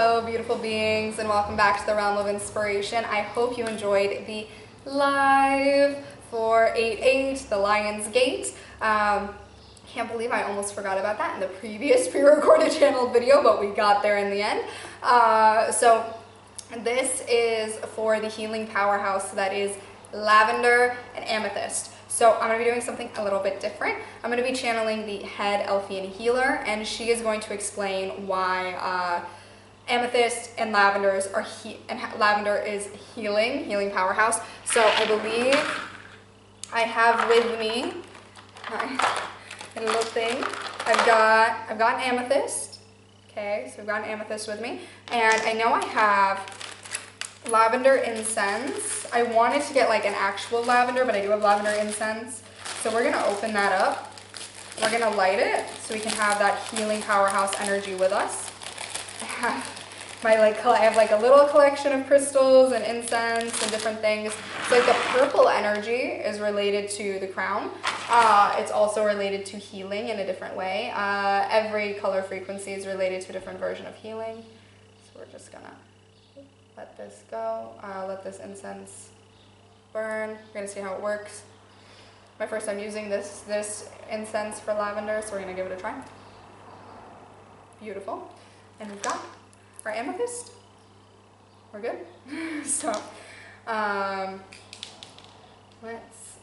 Hello beautiful beings, and welcome back to the Realm of Inspiration. I hope you enjoyed the live for 8/8, the Lion's Gate. Can't believe I almost forgot about that in the previous pre-recorded channeled video, but we got there in the end. So this is for the healing powerhouse that is Lavender and Amethyst. So I'm going to be doing something a little bit different. I'm going to be channeling the Head Elfian Healer, and she is going to explain why Amethyst and Lavender is healing powerhouse. So I believe I have with me a little thing. I've got an Amethyst. Okay, so I've got an Amethyst with me, and I know I have lavender incense. I wanted to get like an actual lavender, but I do have lavender incense. So we're gonna open that up. We're gonna light it so we can have that healing powerhouse energy with us. I have like a little collection of crystals and incense and different things. So like the purple energy is related to the crown. It's also related to healing in a different way. Every color frequency is related to a different version of healing. So we're just gonna let this go, let this incense burn. We're gonna see how it works. My first time using this incense for lavender, so we're gonna give it a try. Beautiful. And we've got our amethyst. We're good. So let's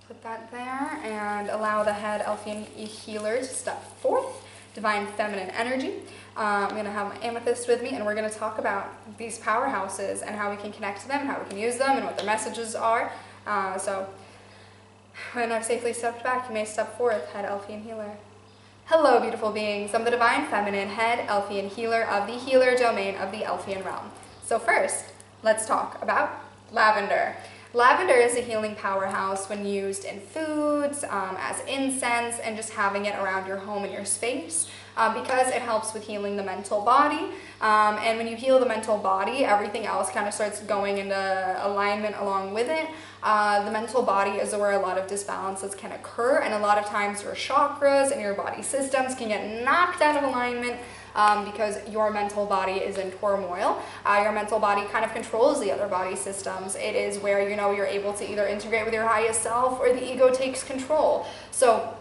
put that there and allow the Head Elfian Healer to step forth. Divine feminine energy. I'm going to have my amethyst with me, and we're going to talk about these powerhouses and how we can connect to them, how we can use them, and what their messages are. So when I've safely stepped back, you may step forth, Head Elfian Healer. Hello beautiful beings, I'm the Divine Feminine Head Elfian Healer of the healer domain of the Elfian Realm. So first, let's talk about lavender. Lavender is a healing powerhouse when used in foods, as incense, and just having it around your home and your space, because it helps with healing the mental body. And when you heal the mental body, everything else kind of starts going into alignment along with it. The mental body is where a lot of disbalances can occur, and a lot of times your chakras and your body systems can get knocked out of alignment because your mental body is in turmoil. Your mental body kind of controls the other body systems. It is where, you know, you're able to either integrate with your highest self or the ego takes control. So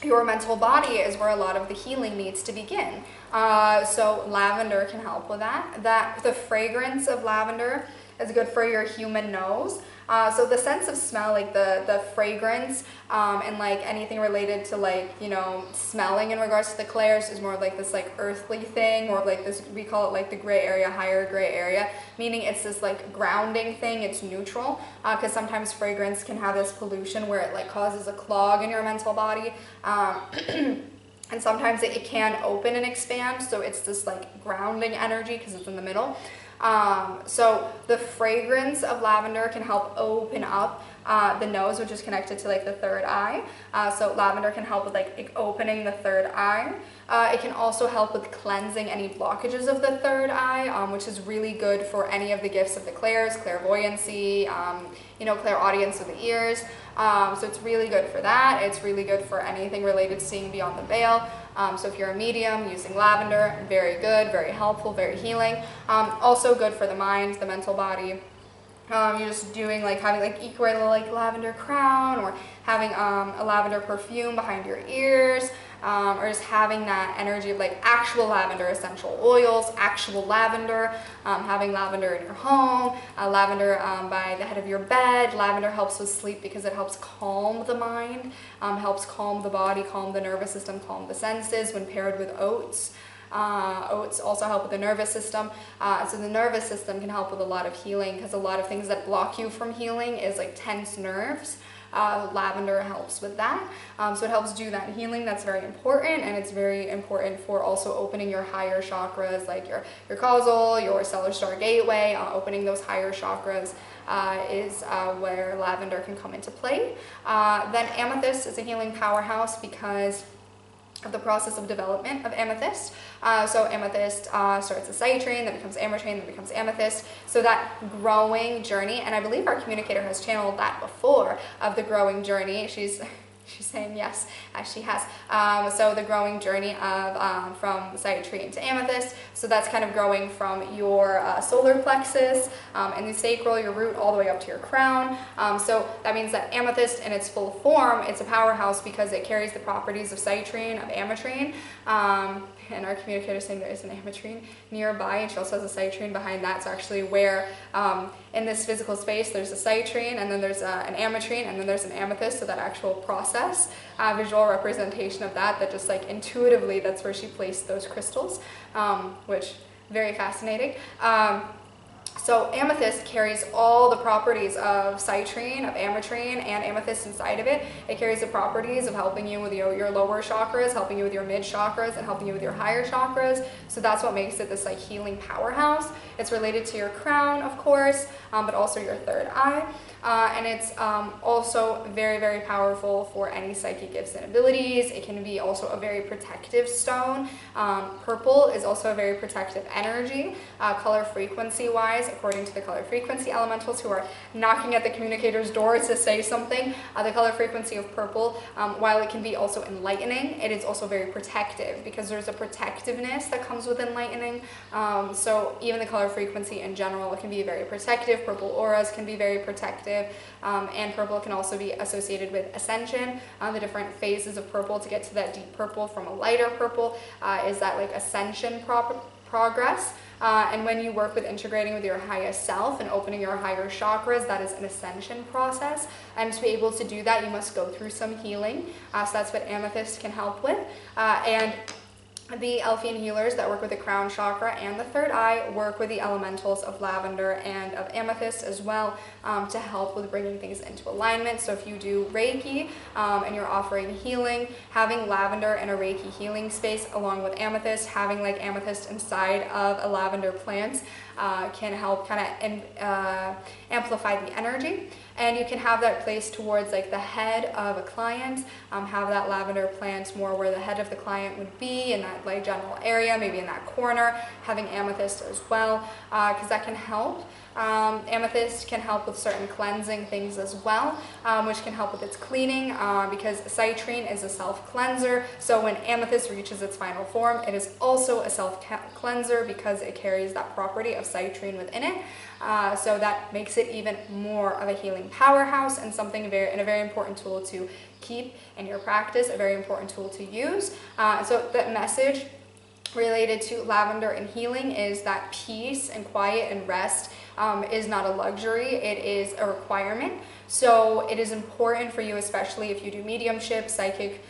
your mental body is where a lot of the healing needs to begin. So lavender can help with that. The fragrance of lavender is good for your human nose. So the sense of smell, like the fragrance, and like anything related to like, you know, smelling in regards to the clairs is more of like this like earthly thing, or like this, we call it like the gray area, higher gray area, meaning it's this like grounding thing, it's neutral, because sometimes fragrance can have this pollution where it like causes a clog in your mental body. And sometimes it can open and expand, so it's this like grounding energy because it's in the middle. So the fragrance of lavender can help open up the nose, which is connected to like the third eye. So lavender can help with like opening the third eye. It can also help with cleansing any blockages of the third eye, which is really good for any of the gifts of the clairs, clairvoyancy, you know, clairaudience with the ears. So it's really good for that. It's really good for anything related to seeing beyond the veil. So if you're a medium, using lavender, very good, very helpful, very healing. Also good for the mind, the mental body. You're just doing like having like equal like lavender crown, or having a lavender perfume behind your ears, or just having that energy of like actual lavender essential oils, actual lavender, having lavender in your home, lavender by the head of your bed. Lavender helps with sleep because it helps calm the mind, helps calm the body, calm the nervous system, calm the senses when paired with oats. Oats also help with the nervous system. So the nervous system can help with a lot of healing, because a lot of things that block you from healing is like tense nerves. Lavender helps with that. So it helps do that healing. That's very important, and it's very important for also opening your higher chakras, like your causal, your stellar star gateway. Opening those higher chakras is where lavender can come into play. Then amethyst is a healing powerhouse because of the process of development of amethyst. So amethyst starts as citrine, then becomes ametrine, then becomes amethyst. So that growing journey, and I believe our communicator has channeled that before, of the growing journey. She's She's saying yes, as she has. So the growing journey of from citrine to amethyst. So that's kind of growing from your solar plexus and the sacral, your root, all the way up to your crown. So that means that amethyst in its full form, it's a powerhouse because it carries the properties of citrine, of ametrine. And our communicator is saying there is an ametrine nearby, and she also has a citrine behind that. So actually where in this physical space there's a citrine, and then there's an ametrine, and then there's an amethyst. So that actual process, visual representation of that just like intuitively, that's where she placed those crystals, which very fascinating. So amethyst carries all the properties of citrine, of ametrine, and amethyst inside of it. It carries the properties of helping you with your lower chakras, helping you with your mid chakras, and helping you with your higher chakras. So that's what makes it this like healing powerhouse. It's related to your crown, of course, but also your third eye. And it's also very, very powerful for any psychic gifts and abilities. It can be also a very protective stone. Purple is also a very protective energy, color frequency wise, according to the color frequency elementals who are knocking at the communicator's door to say something. The color frequency of purple, while it can be also enlightening, it is also very protective because there's a protectiveness that comes with enlightening. So even the color frequency in general, it can be very protective. Purple auras can be very protective. And purple can also be associated with ascension. The different phases of purple to get to that deep purple from a lighter purple is that like ascension progress. And when you work with integrating with your highest self and opening your higher chakras, that is an ascension process. And to be able to do that, you must go through some healing. So that's what amethyst can help with. And the Elfian healers that work with the crown chakra and the third eye work with the elementals of lavender and of amethyst as well, to help with bringing things into alignment. So if you do Reiki and you're offering healing, having lavender in a Reiki healing space along with amethyst, having like amethyst inside of a lavender plant can help kind of amplify the energy. And you can have that placed towards like the head of a client, have that lavender plant more where the head of the client would be, in that like general area, maybe in that corner, having amethyst as well, because that can help. Amethyst can help with certain cleansing things as well, which can help with its cleaning, because citrine is a self-cleanser. So when amethyst reaches its final form, it is also a self-cleanser because it carries that property of citrine within it. So that makes it even more of a healing powerhouse and something a very important tool to keep in your practice, a very important tool to use. So the message related to lavender and healing is that peace and quiet and rest is not a luxury, it is a requirement. So it is important for you, especially if you do mediumship, psychic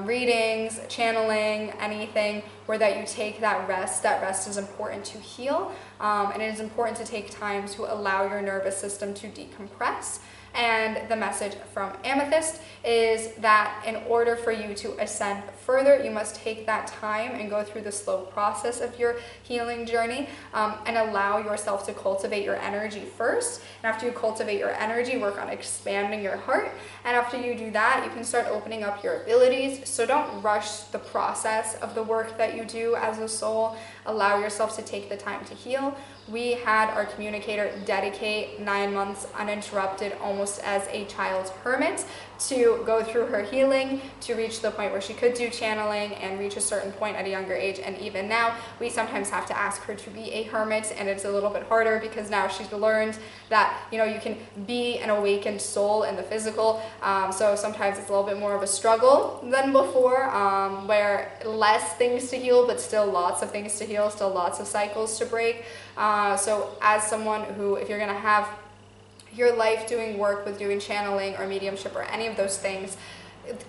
readings, channeling, anything where that you take that rest. That rest is important to heal, and it is important to take time to allow your nervous system to decompress. And the message from amethyst is that in order for you to ascend further, you must take that time and go through the slow process of your healing journey, and allow yourself to cultivate your energy first. And after you cultivate your energy, work on expanding your heart. And after you do that, you can start opening up your abilities. So don't rush the process of the work that you do as a soul. Allow yourself to take the time to heal. We had our communicator dedicate 9 months uninterrupted, almost as a child's hermit, to go through her healing, to reach the point where she could do channeling and reach a certain point at a younger age. And even now, we sometimes have to ask her to be a hermit, and it's a little bit harder because now she's learned that, you know, you can be an awakened soul in the physical. So sometimes it's a little bit more of a struggle than before, where less things to heal, but still lots of things to heal, still lots of cycles to break. So as someone who, if you're going to have your life doing work with doing channeling or mediumship or any of those things,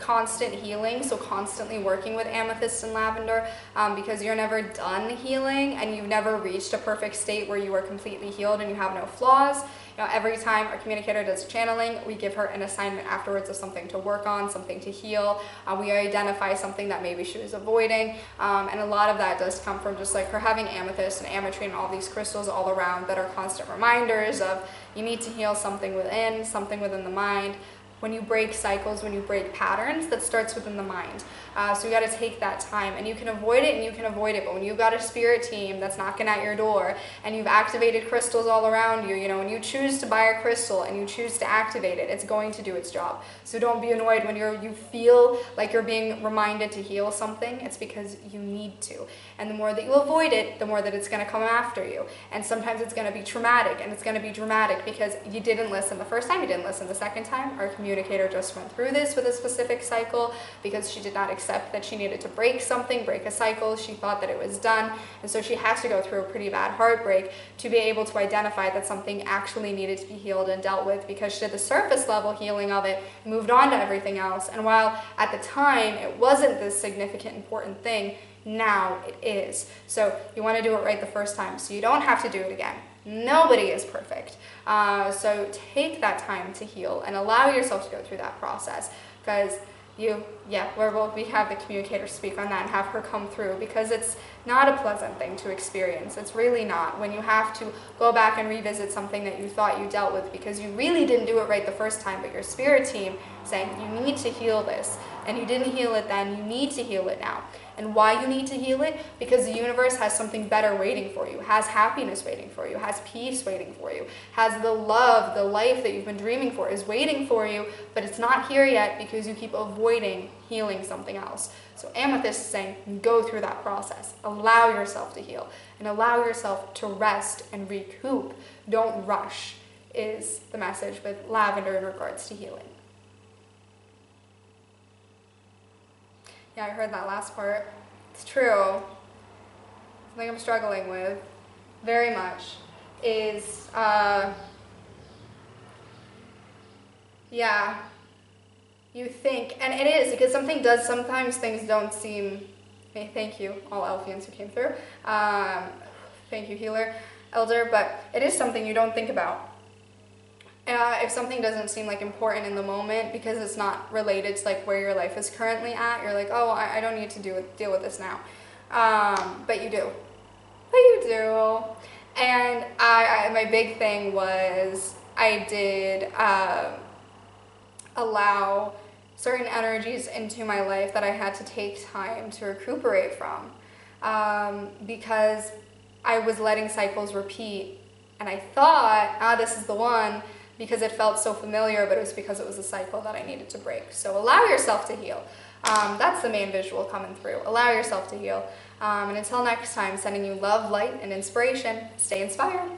constant healing, so constantly working with amethyst and lavender, because you're never done healing and you've never reached a perfect state where you are completely healed and you have no flaws. You know, every time our communicator does channeling, we give her an assignment afterwards of something to work on, something to heal. We identify something that maybe she was avoiding, and a lot of that does come from just like her having amethyst and ametrine and all these crystals all around that are constant reminders of you need to heal something within the mind. when you break cycles, when you break patterns, that starts within the mind. So you got to take that time, and you can avoid it and you can avoid it. But when you've got a spirit team that's knocking at your door and you've activated crystals all around you, you know, when you choose to buy a crystal and you choose to activate it, it's going to do its job. So don't be annoyed when you feel like you're being reminded to heal something. It's because you need to. And the more that you avoid it, the more that it's going to come after you. And sometimes it's going to be traumatic, and it's going to be dramatic because you didn't listen the first time, you didn't listen the second time. Our communicator just went through this with a specific cycle because she did not accept that she needed to break something, break a cycle. She thought that it was done, and so she has to go through a pretty bad heartbreak to be able to identify that something actually needed to be healed and dealt with, because she did the surface level healing of it, moved on to everything else, and while at the time it wasn't this significant, important thing, now it is. So you want to do it right the first time so you don't have to do it again. Nobody is perfect. So take that time to heal and allow yourself to go through that process, because we have the communicator speak on that and have her come through, because it's not a pleasant thing to experience. It's really not, when you have to go back and revisit something that you thought you dealt with because you really didn't do it right the first time, but your spirit team saying you need to heal this, and you didn't heal it then, you need to heal it now. And why you need to heal it? Because the universe has something better waiting for you, has happiness waiting for you, has peace waiting for you, has the love, the life that you've been dreaming for is waiting for you, but it's not here yet because you keep avoiding healing something else. So Amethyst is saying, go through that process, allow yourself to heal, and allow yourself to rest and recoup. Don't rush, is the message with Lavender in regards to healing. Yeah, I heard that last part. It's true. Something I'm struggling with very much is, you think, and it is, because sometimes things don't seem, hey, thank you, all Elfians who came through. Thank you, healer, elder, but it is something you don't think about. If something doesn't seem like important in the moment because it's not related to like where your life is currently at, you're like, oh, I don't need to deal with this now. But you do. But you do. And my big thing was I did allow certain energies into my life that I had to take time to recuperate from, because I was letting cycles repeat, and I thought, this is the one, because it felt so familiar, but it was because it was a cycle that I needed to break. So allow yourself to heal. That's the main visual coming through. Allow yourself to heal. And until next time, sending you love, light, and inspiration. Stay inspired.